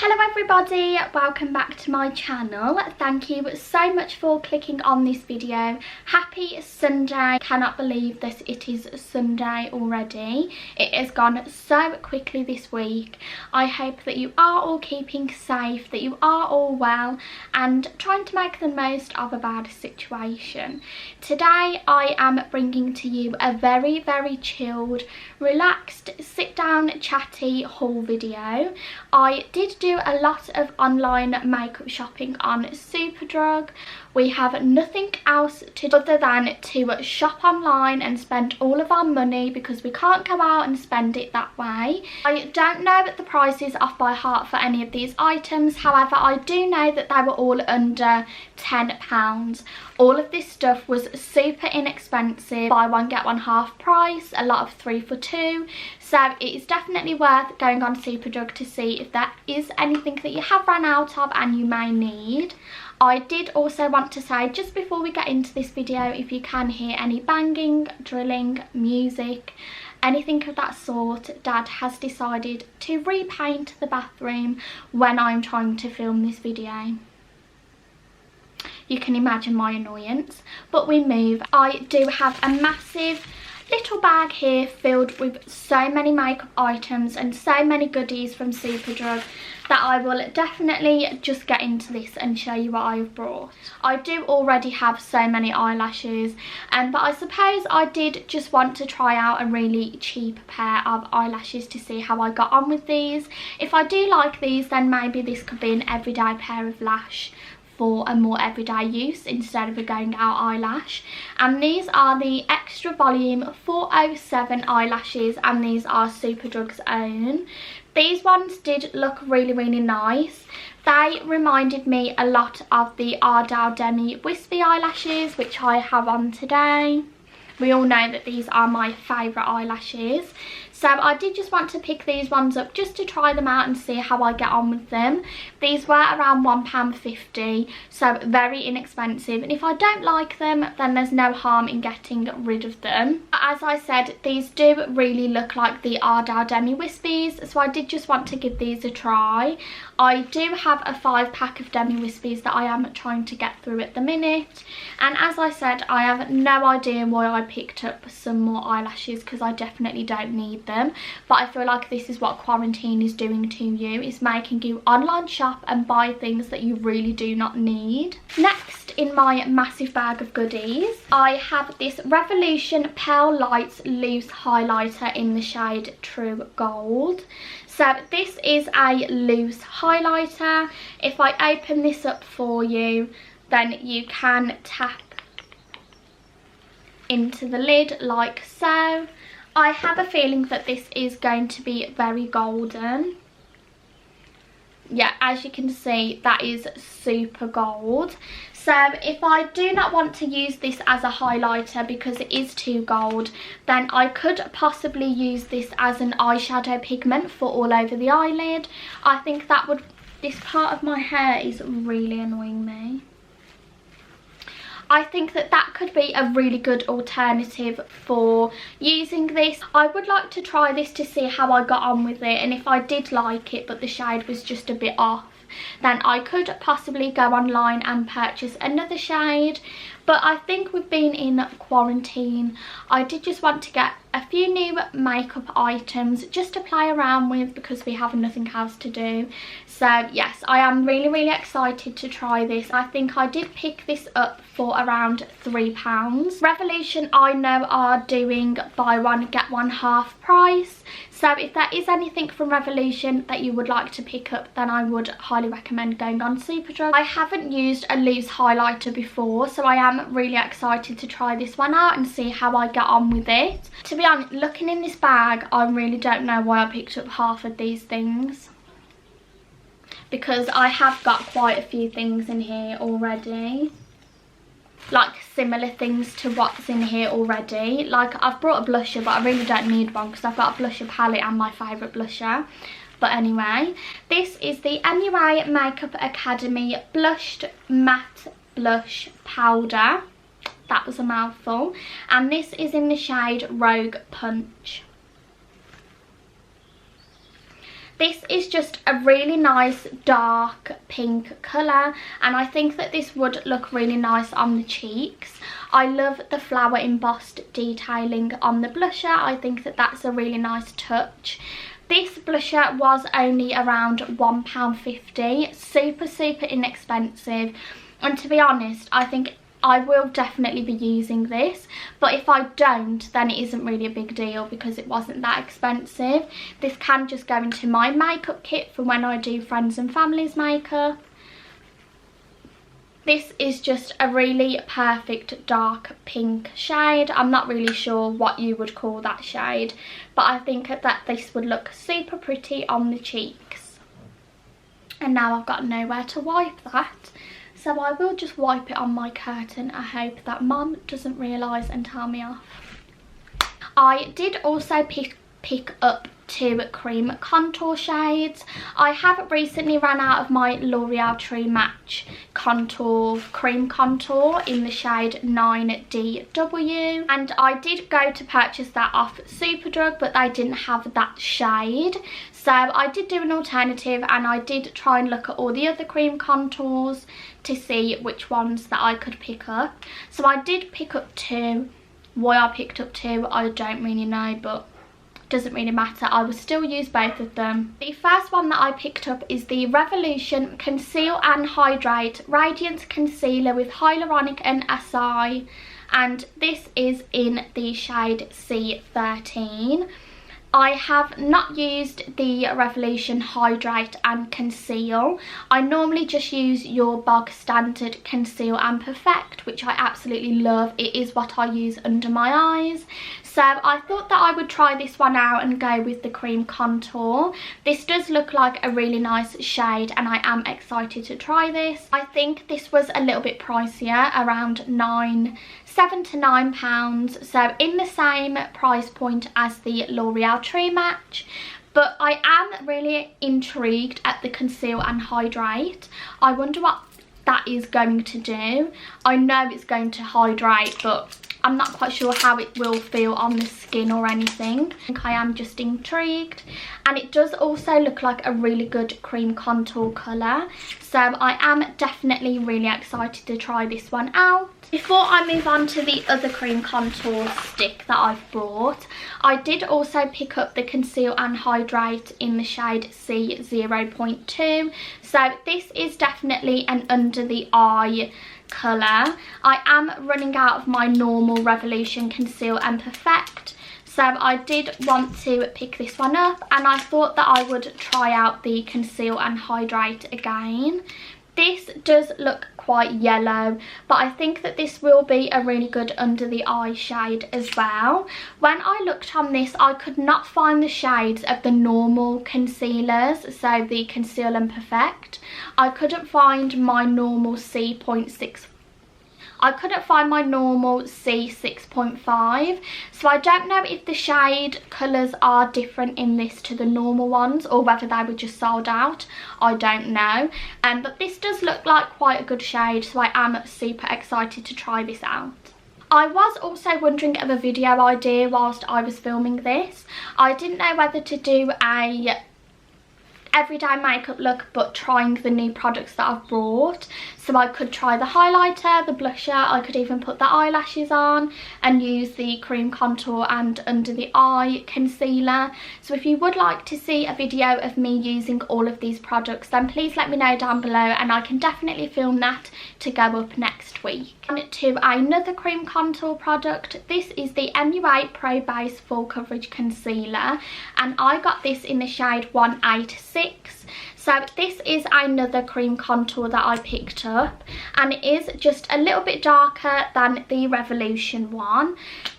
Hello everybody, welcome back to my channel. Thank you so much for clicking on this video. Happy Sunday. Cannot believe that it is Sunday already. It has gone so quickly this week. I hope that you are all keeping safe, that you are all well and trying to make the most of a bad situation. Today I am bringing to you a very chilled, relaxed, sit down chatty haul video. I did do a lot of online makeup shopping on Superdrug. We have nothing else to do other than to shop online and spend all of our money because we can't go out and spend it that way. I don't know the prices off by heart for any of these items, however I do know that they were all under £10. All of this stuff was super inexpensive, buy one get one half price, a lot of 3 for 2, so it is definitely worth going on Superdrug to see if there is anything that you have run out of and you may need. I did also want to say, just before we get into this video, if you can hear any banging, drilling, music, anything of that sort, Dad has decided to repaint the bathroom when I'm trying to film this video. You can imagine my annoyance, but we move. I do have a massive little bag here filled with so many makeup items and so many goodies from Superdrug that I will definitely just get into this and show you what I've brought. I do already have so many eyelashes, but I suppose I did just want to try out a really cheap pair of eyelashes to see how I got on with these. If I do like these, then maybe this could be an everyday pair of lash for a more everyday use instead of a going out eyelash. And these are the extra volume 407 eyelashes, and these are Superdrug's own. These ones did look really nice. They reminded me a lot of the Ardell Demi wispy eyelashes, which I have on today. We all know that these are my favourite eyelashes. So I did just want to pick these ones up just to try them out and see how I get on with them. These were around £1.50, so very inexpensive. And if I don't like them, then there's no harm in getting rid of them. As I said, these do really look like the Ardell Demi Wispies, so I did just want to give these a try. I do have a 5-pack of Demi Wispies that I am trying to get through at the minute. And as I said, I have no idea why I picked up some more eyelashes because I definitely don't need them. But I feel like this is what quarantine is doing to you, is making you online shop and buy things that you really do not need. Next in my massive bag of goodies, I have this Revolution Pearl Lights Loose Highlighter in the shade True Gold. So this is a loose highlighter. If I open this up for you, then you can tap into the lid like so. I have a feeling that this is going to be very golden. Yeah, as you can see, that is super gold. So if I do not want to use this as a highlighter because it is too gold, then I could possibly use this as an eyeshadow pigment for all over the eyelid. I think that would, this part of my hair is really annoying me. I think that that could be a really good alternative for using this. I would like to try this to see how I got on with it, and if I did like it but the shade was just a bit off, then I could possibly go online and purchase another shade. But I think we've been in quarantine. I did just want to get a few new makeup items just to play around with because we have nothing else to do. So yes, I am really excited to try this. I think I did pick this up for around £3. Revolution, I know, are doing buy one get one half price. So if there is anything from Revolution that you would like to pick up, then I would highly recommend going on Superdrug. I haven't used a loose highlighter before, so I am really excited to try this one out and see how I get on with it. To be honest, looking in this bag, I really don't know why I picked up half of these things, because I have got quite a few things in here already, like similar things to what's in here already. Like I've brought a blusher, but I really don't need one because I've got a blusher palette and my favourite blusher. But anyway, this is the MUA Makeup Academy Blushed Matte Blush Powder. That was a mouthful. And this is in the shade Rogue Punch. This is just a really nice dark pink colour, and I think that this would look really nice on the cheeks. I love the flower embossed detailing on the blusher. I think that that's a really nice touch. This blusher was only around £1.50, super inexpensive, and to be honest, I think I will definitely be using this, but if I don't, then it isn't really a big deal because it wasn't that expensive. This can just go into my makeup kit for when I do friends and family's makeup. This is just a really perfect dark pink shade. I'm not really sure what you would call that shade, but I think that this would look super pretty on the cheeks. And now I've got nowhere to wipe that, so I will just wipe it on my curtain. I hope that Mum doesn't realise and tell me off. I did also pick up 2 cream contour shades. I have recently run out of my L'Oreal True Match cream contour in the shade 9DW, and I did go to purchase that off Superdrug, but they didn't have that shade, so I did do an alternative, and I did try and look at all the other cream contours to see which ones that I could pick up. So I did pick up 2. Why I picked up 2 I don't really know, but doesn't really matter. I will still use both of them. The first one that I picked up is the Revolution Conceal and Hydrate Radiance Concealer with Hyaluronic and SI, and this is in the shade C13. I have not used the Revolution Hydrate and Conceal. I normally just use your bog standard Conceal and Perfect, which I absolutely love. It is what I use under my eyes. So I thought that I would try this one out and go with the cream contour. This does look like a really nice shade, and I am excited to try this. I think this was a little bit pricier, around £7 to £9, so in the same price point as the L'Oreal True Match. But I am really intrigued at the Conceal and Hydrate. I wonder what that is going to do. I know it's going to hydrate, but I'm not quite sure how it will feel on the skin or anything. I think I am just intrigued, and it does also look like a really good cream contour colour, so I am definitely really excited to try this one out. Before I move on to the other cream contour stick that I've bought, I did also pick up the Conceal and Hydrate in the shade C0.2. So this is definitely an under the eye colour. I am running out of my normal Revolution Conceal and Perfect, so I did want to pick this one up, and I thought that I would try out the Conceal and Hydrate again. This does look quite yellow, but I think that this will be a really good under the eye shade as well. When I looked on this, I could not find the shades of the normal concealers, so the Conceal and Perfect. I couldn't find my normal C6.5, so I don't know if the shade colours are different in this to the normal ones, or whether they were just sold out. I don't know, but this does look like quite a good shade, so I am super excited to try this out. I was also wondering of a video idea whilst I was filming this. I didn't know whether to do a everyday makeup look, but trying the new products that I've brought. So I could try the highlighter, the blusher, I could even put the eyelashes on and use the cream contour and under the eye concealer. So if you would like to see a video of me using all of these products, then please let me know down below, and I can definitely film that to go up next week. On to another cream contour product. This is the MUA Pro Base Full Coverage Concealer, and I got this in the shade 186. So this is another cream contour that I picked up, and it is just a little bit darker than the Revolution one.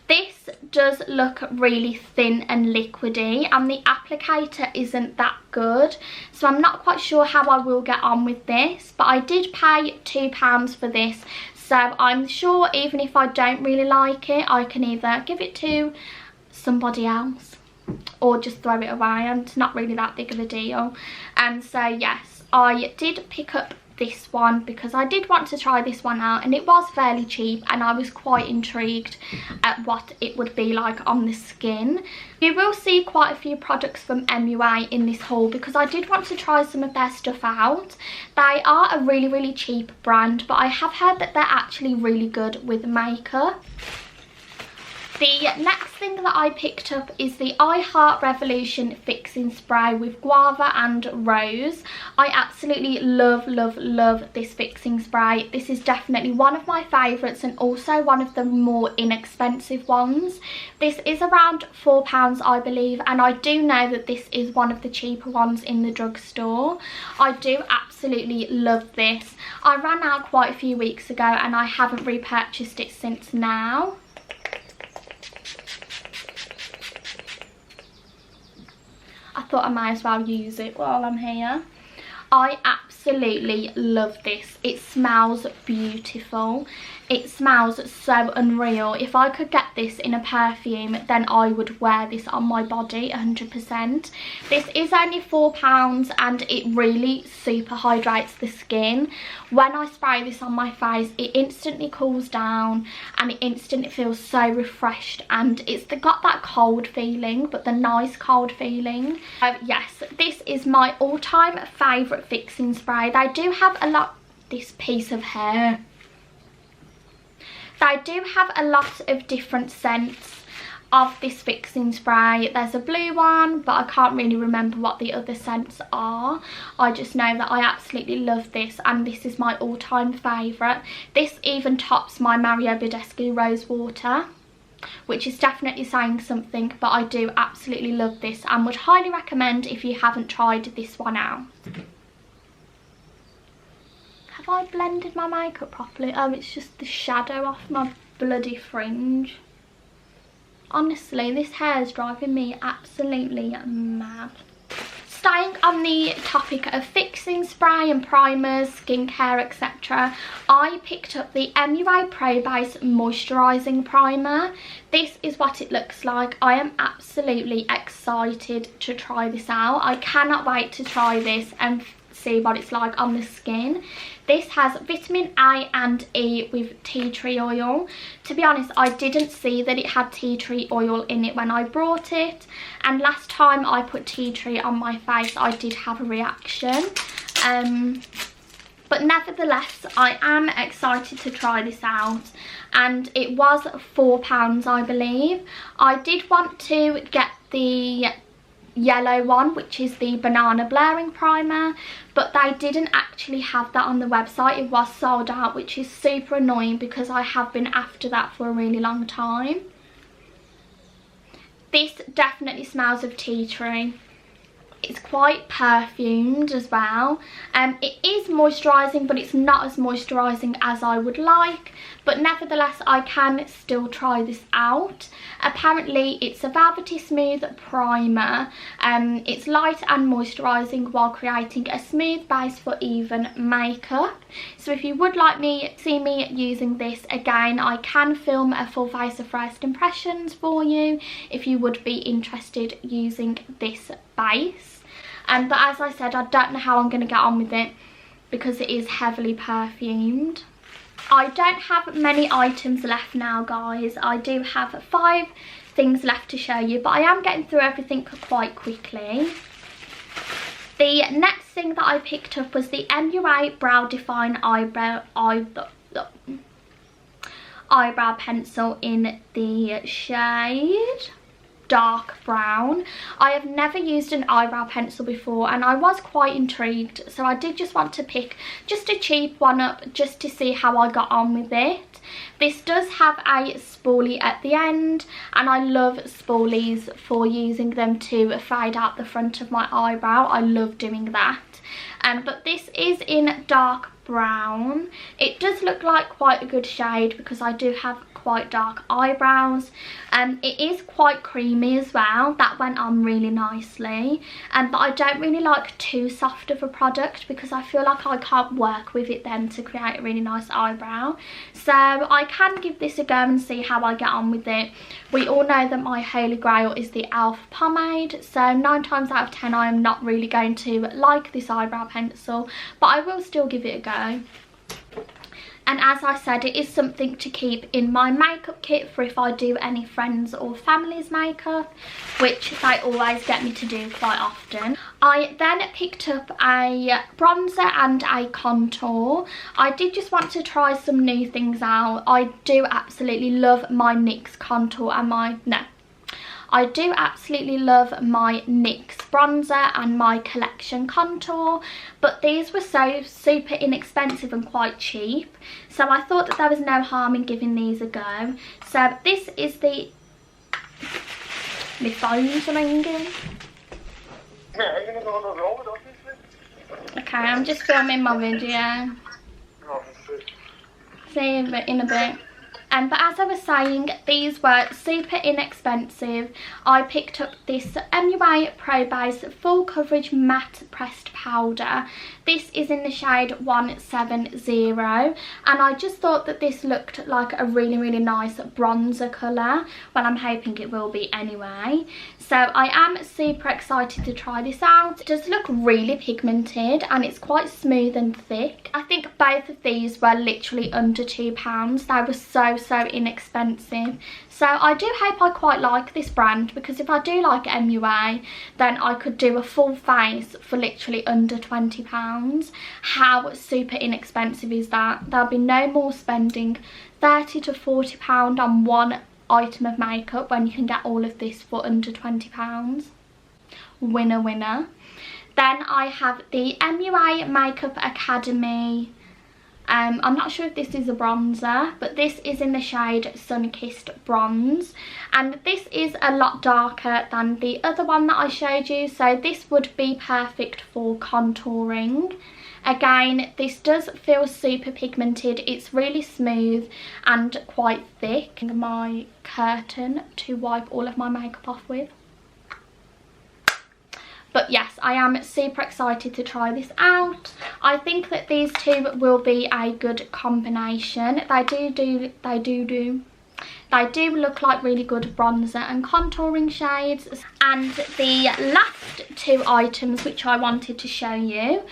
This does look really thin and liquidy, and the applicator isn't that good, so I'm not quite sure how I will get on with this, but I did pay £2 for this, so I'm sure even if I don't really like it, I can either give it to somebody else or just throw it away, and it's not really that big of a deal. And so yes, I did pick up this one because I did want to try this one out, and it was fairly cheap and I was quite intrigued at what it would be like on the skin. You will see quite a few products from MUA in this haul because I did want to try some of their stuff out. They are a really cheap brand, but I have heard that they're actually really good with makeup. The next thing that I picked up is the I Heart Revolution Fixing Spray with Guava and Rose. I absolutely love this fixing spray. This is definitely one of my favourites and also one of the more inexpensive ones. This is around £4 I believe, and I do know that this is one of the cheaper ones in the drugstore. I do absolutely love this. I ran out quite a few weeks ago and I haven't repurchased it since now. I thought I might as well use it while I'm here. I absolutely love this. It smells beautiful. It smells so unreal. If I could get this in a perfume, then I would wear this on my body 100%. This is only £4 and it really super hydrates the skin. When I spray this on my face, it instantly cools down and it instantly feels so refreshed, and it's got that cold feeling, but the nice cold feeling. Yes, this is my all-time favourite fixing spray. They do have a lot, this piece of hair. They do have a lot of different scents of this fixing spray. There's a blue one, but I can't really remember what the other scents are. I just know that I absolutely love this, and this is my all-time favourite. This even tops my Mario Badescu Rose Water, which is definitely saying something, but I do absolutely love this and would highly recommend if you haven't tried this one out. Have I blended my makeup properly? Oh, it's just the shadow off my bloody fringe. Honestly, this hair is driving me absolutely mad. Staying on the topic of fixing spray and primers, skincare, etc., I picked up the MUA Pro Base Moisturising Primer. This is what it looks like. I am absolutely excited to try this out. I cannot wait to try this and see what it's like on the skin. This has vitamin A and E with tea tree oil. To be honest, I didn't see that it had tea tree oil in it when I brought it, and last time I put tea tree on my face I did have a reaction. But nevertheless, I am excited to try this out, and it was £4 I believe. I did want to get the yellow one, which is the banana blurring primer, but they didn't actually have that on the website. It was sold out, which is super annoying because I have been after that for a really long time. This definitely smells of tea tree. It's quite perfumed as well. It is moisturising, but it's not as moisturising as I would like, but nevertheless I can still try this out. Apparently it's a velvety smooth primer. It's light and moisturising while creating a smooth base for even makeup. So if you would like to see me using this again, I can film a full face of first impressions for you if you would be interested using this base. But as I said, I don't know how I'm going to get on with it because it is heavily perfumed. I don't have many items left now, guys. I do have 5 things left to show you, but I am getting through everything quite quickly. The next thing that I picked up was the MUA Brow Define eyebrow pencil in the shade dark brown. I have never used an eyebrow pencil before and I was quite intrigued, so I did just want to pick just a cheap one up just to see how I got on with it. This does have a spoolie at the end, and I love spoolies for using them to fade out the front of my eyebrow. I love doing that. But this is in dark brown. It does look like quite a good shade because I do have quite dark eyebrows. It is quite creamy as well. That went on really nicely. But I don't really like too soft of a product because I feel like I can't work with it then to create a really nice eyebrow. So I can give this a go and see how I get on with it. We all know that my holy grail is the e.l.f. pomade, so 9 times out of 10 I am not really going to like this eyebrow pencil, but I will still give it a go. And as I said, it is something to keep in my makeup kit for if I do any friends or family's makeup, which they always get me to do quite often. I then picked up a bronzer and a contour. I did just want to try some new things out. I do absolutely love my NYX contour and I do absolutely love my NYX bronzer and my collection contour, but these were so super inexpensive and quite cheap, so I thought that there was no harm in giving these a go. So this is the... My phone's ringing. Okay, I'm just filming my video. See you in a bit. But as I was saying, these were super inexpensive. I picked up this MUA Pro Base Full Coverage Matte Pressed Powder. This is in the shade 170, and I just thought that this looked like a really nice bronzer colour. Well, I'm hoping it will be anyway. So I am super excited to try this out. It does look really pigmented and it's quite smooth and thick. I think both of these were literally under £2. They were so inexpensive. So I do hope I quite like this brand, because if I do like MUA, then I could do a full face for literally under £20. How super inexpensive is that? There'll be no more spending £30 to £40 on one item of makeup when you can get all of this for under £20. Winner winner. Then I have the MUA Makeup Academy. I'm not sure if this is a bronzer, but this is in the shade Sun Kissed Bronze, and this is a lot darker than the other one that I showed you, so this would be perfect for contouring. Again, this does feel super pigmented. It's really smooth and quite thick. My curtain to wipe all of my makeup off with. But yes, I am super excited to try this out. I think that these two will be a good combination. They do look like really good bronzer and contouring shades. And the last two items which I wanted to show you,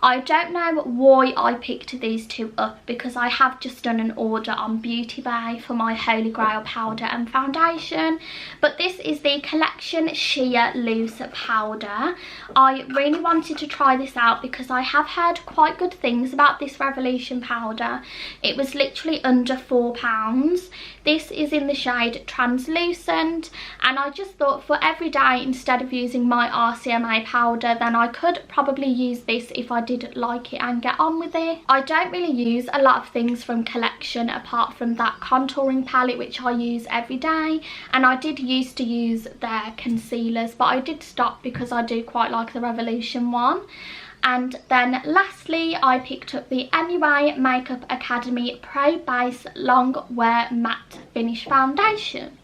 I don't know why I picked these two up, because I have just done an order on Beauty Bay for my Holy Grail powder and foundation. But this is the Collection Sheer Loose Powder. I really wanted to try this out because I have heard quite good things about this Revolution powder. It was literally under £4. This is in the shade Translucent, and I just thought for every day, instead of using my RCMA powder, then I could probably use this if I did like it and get on with it. I don't really use a lot of things from Collection apart from that contouring palette which I use every day, and I did used to use their concealers, but I did stop because I do quite like the Revolution one. And then lastly, I picked up the MUA Makeup Academy Pro Base Long Wear Matte Finish Foundation.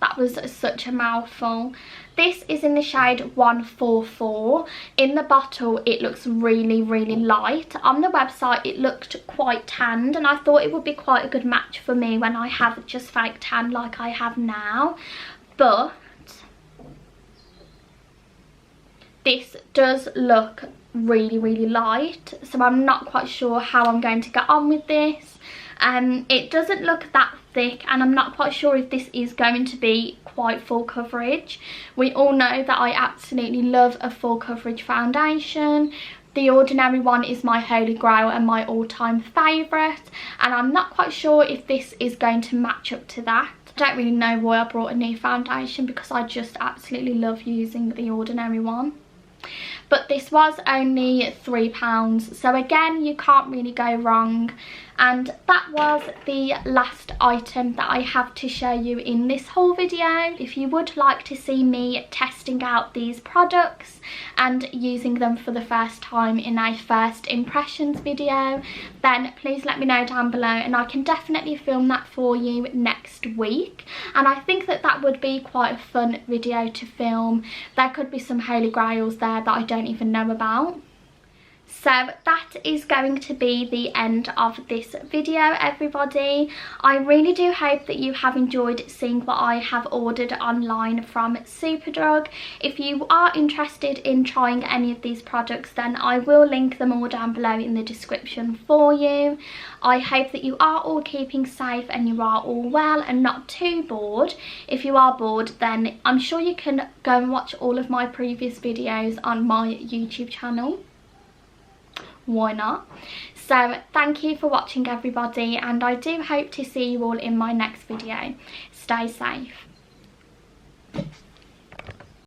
That was such a mouthful. This is in the shade 144. In the bottle it looks really light. On the website it looked quite tanned, and I thought it would be quite a good match for me when I have just fake tan like I have now. But this does look really light, so I'm not quite sure how I'm going to get on with this. It doesn't look that thick, and I'm not quite sure if this is going to be quite full coverage. We all know that I absolutely love a full coverage foundation. The Ordinary one is my Holy Grail and my all-time favourite, and I'm not quite sure if this is going to match up to that. I don't really know why I brought a new foundation, because I just absolutely love using the Ordinary one. But this was only £3, so again, you can't really go wrong. And that was the last item that I have to show you in this haul video. If you would like to see me testing out these products and using them for the first time in a first impressions video, then please let me know down below, and I can definitely film that for you next week. And I think that that would be quite a fun video to film. There could be some Holy Grails there that I don't even know about. So that is going to be the end of this video, everybody. I really do hope that you have enjoyed seeing what I have ordered online from Superdrug. If you are interested in trying any of these products, then I will link them all down below in the description for you. I hope that you are all keeping safe and you are all well and not too bored. If you are bored, then I'm sure you can go and watch all of my previous videos on my YouTube channel. Why not? So thank you for watching, everybody, and I do hope to see you all in my next video. Stay safe.